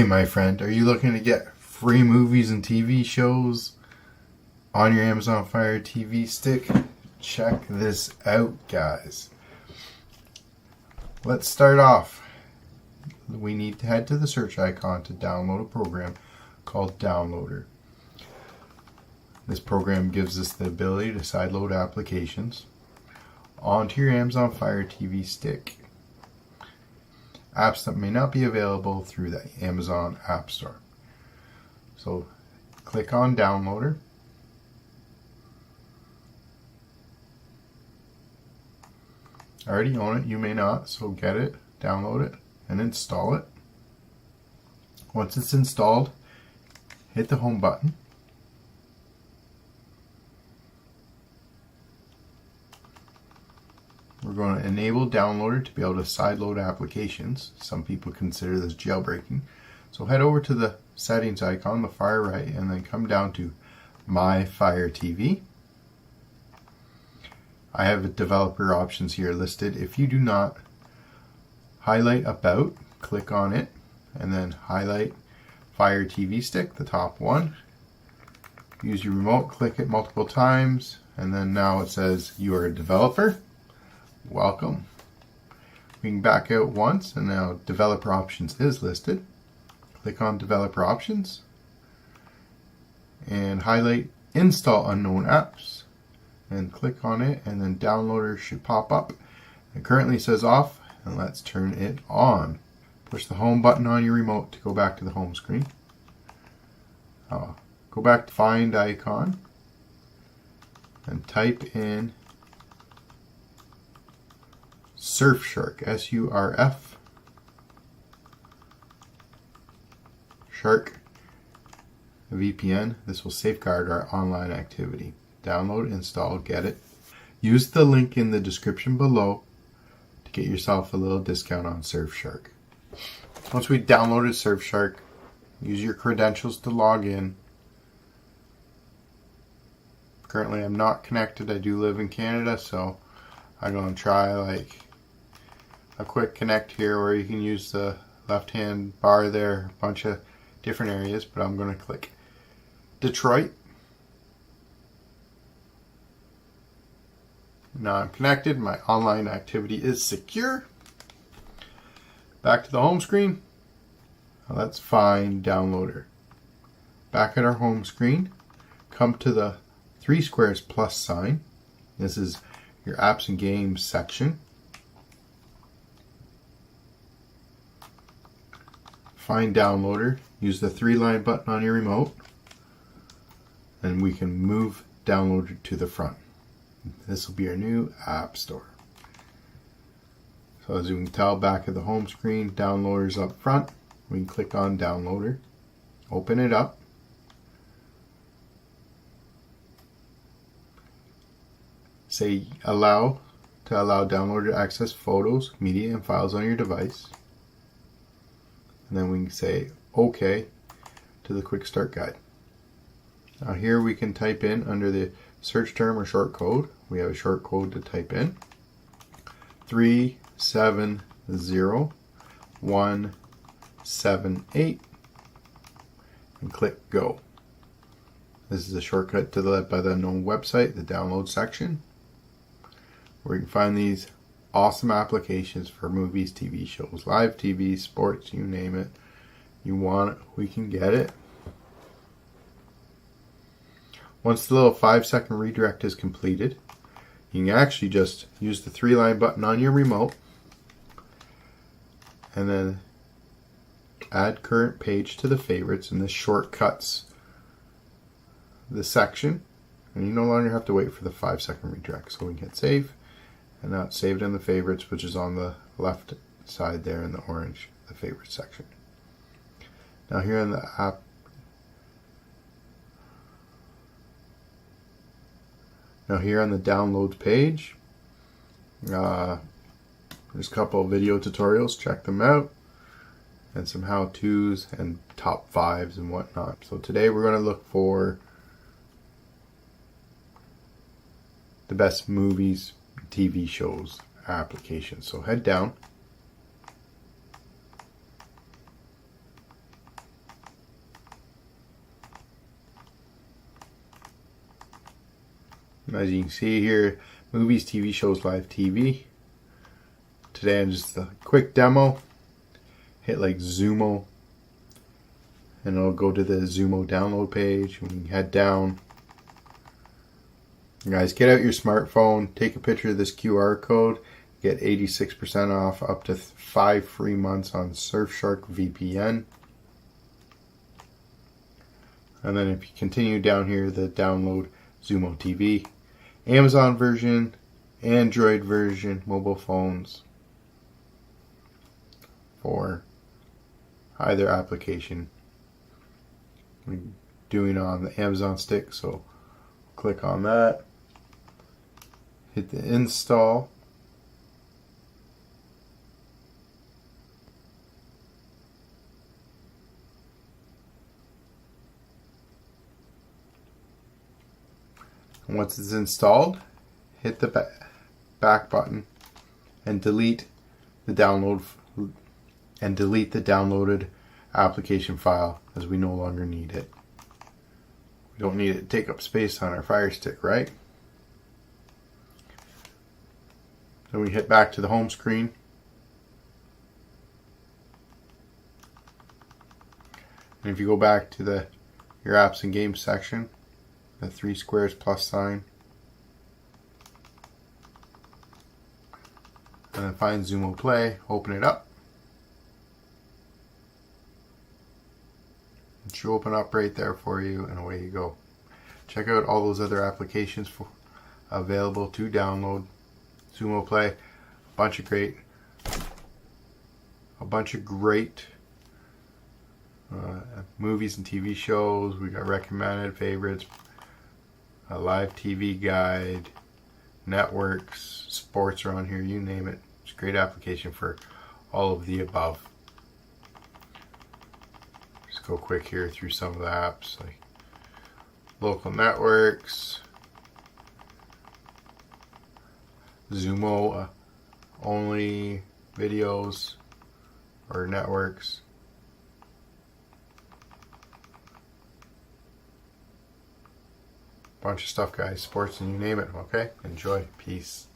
my friend, are you looking to get free movies and TV shows on your Amazon Fire TV stick? Check this out, guys. Let's start off. We need to head to the search icon to download a program called Downloader. This program gives us the ability to sideload applications onto your Amazon Fire TV stick. Apps that may not be available through the Amazon App Store. So click on Downloader. I already own it, you may not, so get it, download it, and install it. Once it's installed, hit the home button. We're going to enable Downloader to be able to sideload applications. Some people consider this jailbreaking. So head over to the settings icon on the far right and then come down to My Fire TV. I have developer options here listed. If you do not, highlight About, click on it, and then highlight Fire TV Stick, the top one. Use your remote, click it multiple times, and then now it says you are a developer. Welcome. We can back out once, and now developer options is listed. Click on developer options and highlight install unknown apps and click on it, and then Downloader should pop up. It currently says off, and let's turn it on. Push the home button on your remote to go back to the home screen. Go back to find icon and type in Surfshark, S-U-R-F Shark VPN. This will safeguard our online activity. Download, install, get it. Use the link in the description below to get yourself a little discount on Surfshark. Once we downloaded Surfshark, use your credentials to log in. Currently I'm not connected. I do live in Canada, so I'm going to try like a quick connect here where you can use the left hand bar there, a bunch of different areas, but I'm going to click Detroit. Now I'm connected, my online activity is secure. Back to the home screen. Now let's find Downloader. Back at our home screen, come to the 3 squares plus sign. This is your apps and games section. Find Downloader, use the 3-line button on your remote, and we can move Downloader to the front. This will be our new app store. So as you can tell, back at the home screen, Downloader's up front. We can click on Downloader, open it up. Say allow to allow Downloader to access photos, media, and files on your device. And then we can say OK to the quick start guide. Now here we can type in under the search term or short code. We have a short code to type in. 370178 and click go. This is a shortcut to the Let by the Unknown website, the download section, where you can find these awesome applications for movies, TV shows, live TV, sports, you name it. You want it, we can get it. Once the little 5-second redirect is completed, you can actually just use the 3-line button on your remote and then add current page to the favorites, and this shortcuts the section, and you no longer have to wait for the 5-second redirect. So we can hit save, and now it's saved in the favorites, which is on the left side there in the orange, the favorites section. Now here in the app, now here on the downloads page, there's a couple of video tutorials, check them out, and some how-tos and top 5s and whatnot. So today we're going to look for the best movies, TV shows, applications. So head down. As you can see here, movies, TV shows, live TV. Today I'm just a quick demo. Hit like Zumo, and it'll go to the Zumo download page. When you head down, guys, get out your smartphone, take a picture of this QR code, get 86% off up to 5 free months on Surfshark VPN. And then if you continue down here, the download Zumo TV, Amazon version, Android version, mobile phones for either application. We're doing on the Amazon stick, so click on that, hit the install. Once it's installed, hit the back button and delete the downloaded application file, as we no longer need it. We don't need it to take up space on our Fire Stick, right? Then we hit back to the home screen. And if you go back to your apps and games section, the 3 squares plus sign, and then find Zumo Play, open it up. It should open up right there for you, and away you go. Check out all those other applications available to download. Zumo Play, a bunch of great movies and TV shows. We got recommended favorites, a live TV guide, networks, sports are on here, you name it. It's a great application for all of the above. Just go quick here through some of the apps, like local networks, Zumo only videos or networks. Bunch of stuff, guys, sports, and you name it. Okay, enjoy. Peace.